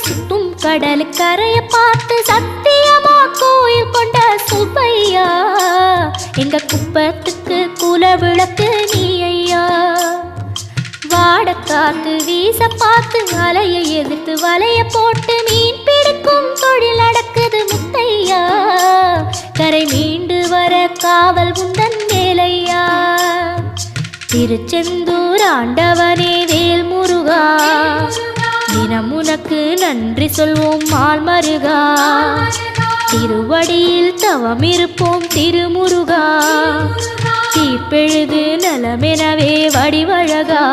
சுத்தும் கடலுக்கரைய பார்த்து சத்தியமா கோயில் கொண்ட சுப்பையா, எங்க குப்பத்துக்கு குல விளக்கு நீ ஐயா. வாடக்காத்து வீச பார்த்து அலையை எதிர்த்து வலைய போட்டு மீன் பிடிக்கும் தொழில் நடக்குது முத்தையா, கரை மீண்டு வர காவல் உந்தன் வேலையா. திருச்செந்தூர் ஆண்டவனே வேல் முருகா, தினம் உனக்கு நன்றி சொல்வோம் மால் மருகா. திருவடியில் தவம் இருப்போம் திருமுருகா, தீப்பெழுது நலமெனவே வடிவழகா.